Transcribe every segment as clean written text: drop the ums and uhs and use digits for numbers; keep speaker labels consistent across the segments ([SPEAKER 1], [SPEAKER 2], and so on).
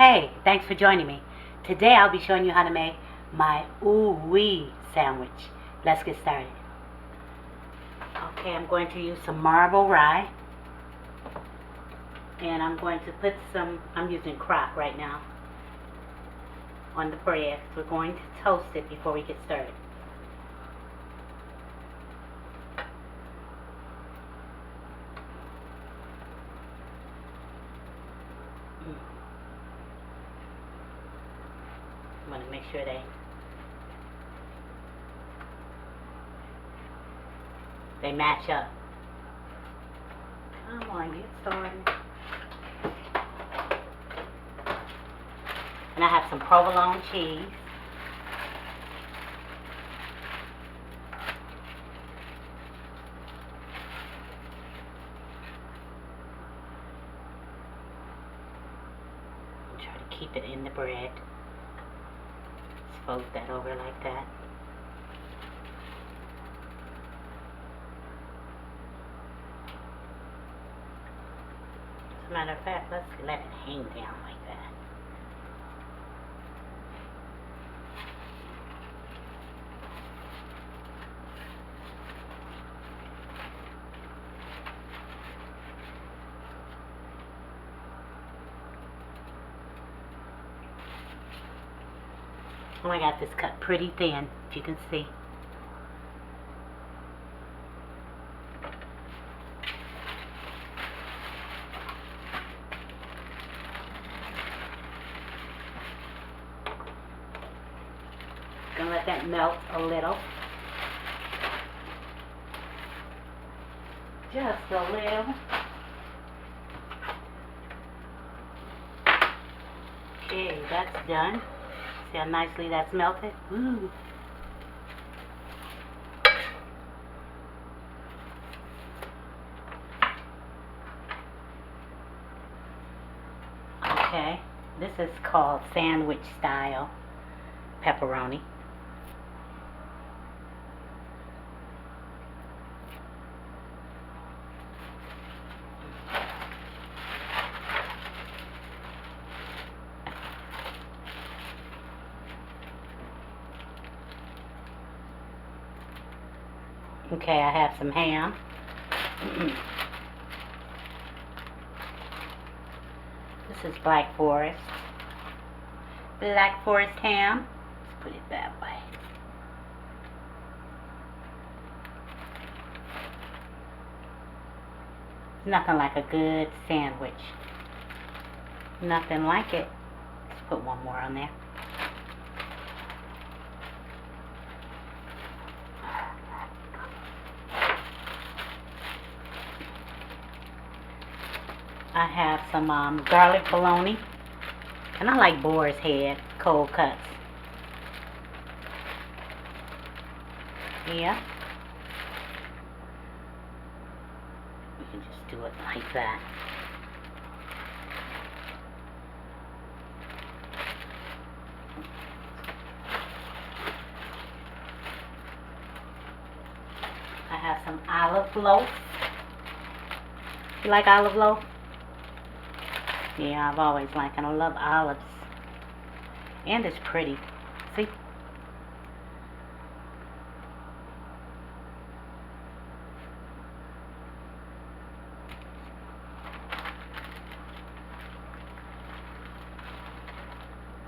[SPEAKER 1] Hey, thanks for joining me. Today I'll be showing you how to make my ooh-wee sandwich. Let's get started. Okay, I'm going to use some marble rye. And I'm going to put I'm using crock right now on the bread. We're going to toast it before we get started. I'm going to make sure they match up. Come on, get started. And I have some provolone cheese. And try to keep it in the bread. Just fold that over like that. As a matter of fact, let's let it hang down like that. Oh, I got this cut pretty thin, if you can see. Gonna let that melt a little. Just a little. Okay, that's done. See how nicely that's melted? Ooh. Okay, this is called sandwich style pepperoni. Okay, I have some ham. This is Black Forest. Black Forest ham. Let's put it that way. Nothing like a good sandwich. Nothing like it. Let's put one more on there. I have some garlic bologna, and I like boar's head, cold cuts. Yeah. We can just do it like that. I have some olive loaf. You like olive loaf? Yeah, I've always liked it. I love olives. And it's pretty. See?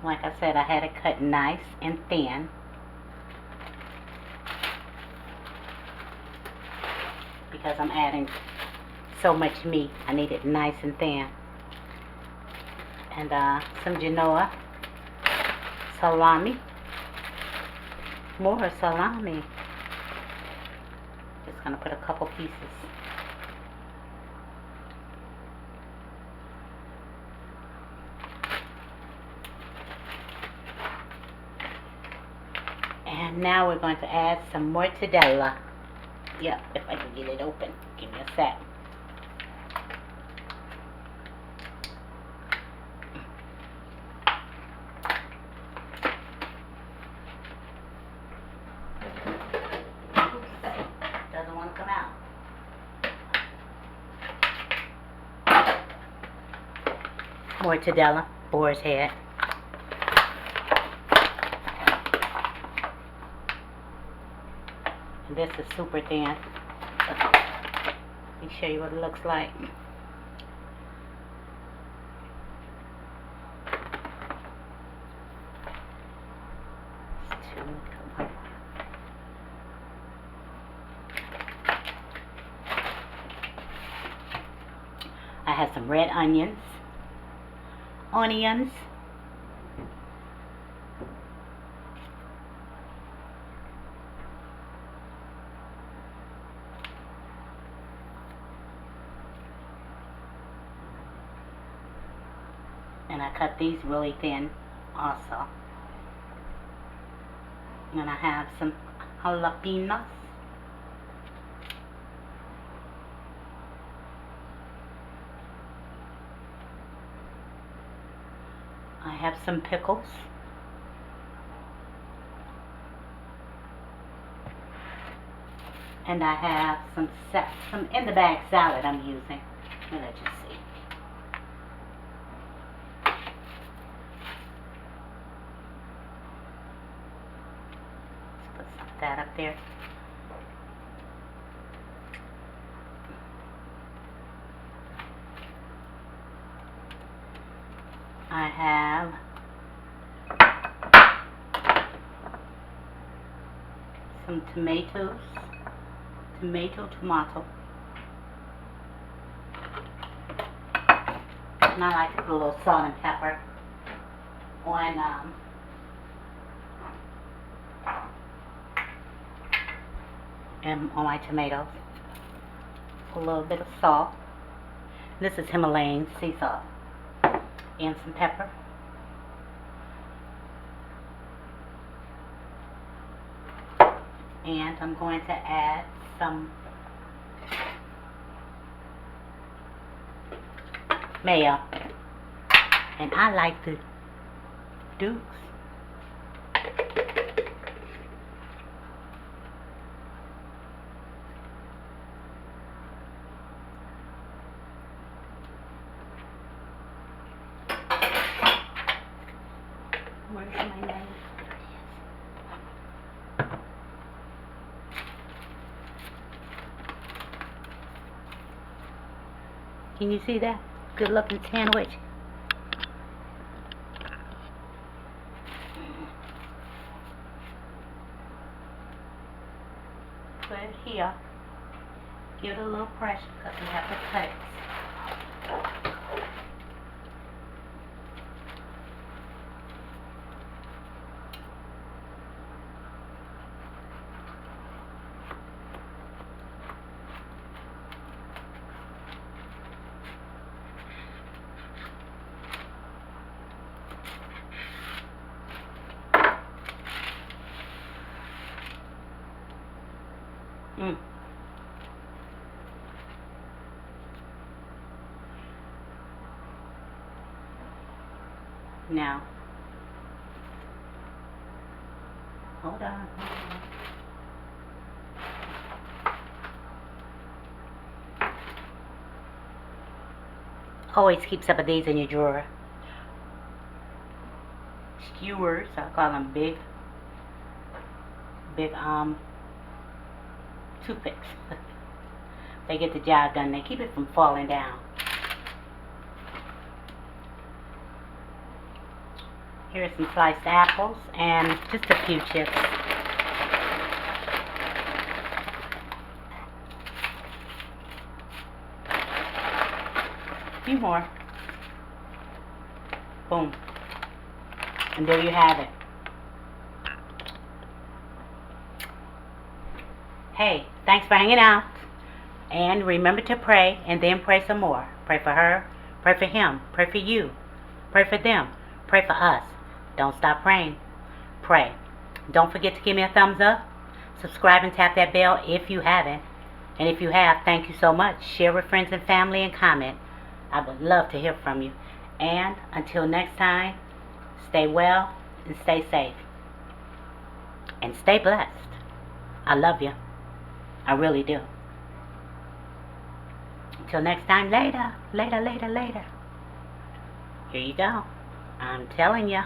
[SPEAKER 1] Like I said, I had it cut nice and thin. Because I'm adding so much meat, I need it nice and thin. And some Genoa salami. More salami. Just gonna put a couple pieces. And now we're going to add some mortadella. Yep, if I can get it open. Give me a sec. Doesn't want to come out. Mortadella. boar's head. And this is super thin. Let me show you what it looks like. I have some red onions, and I cut these really thin also. And I have some jalapenos. I have some pickles. And I have some in the bag salad I'm using. Let me just see. Let's put some of that up there. I have some tomatoes. Tomato. And I like to put a little salt and pepper on my tomatoes. A little bit of salt. This is Himalayan sea salt. And some pepper. And I'm going to add some mayo. And I like the Dukes. Where's my mayo? Can you see that? Good looking sandwich. Put it here. Give it a little pressure because we have to cut it. Now, hold on. Always keep some of these in your drawer. Skewers, I call them big toothpicks. They get the job done. They keep it from falling down. Here are some sliced apples and just a few chips. A few more. Boom. And there you have it. Hey, thanks for hanging out. And remember to pray and then pray some more. Pray for her, pray for him, pray for you, pray for them, pray for us. Don't stop praying. Pray. Don't forget to give me a thumbs up. Subscribe and tap that bell if you haven't. And if you have, thank you so much. Share with friends and family and comment. I would love to hear from you. And until next time, stay well and stay safe. And stay blessed. I love you. I really do. Until next time, later. Here you go. I'm telling you.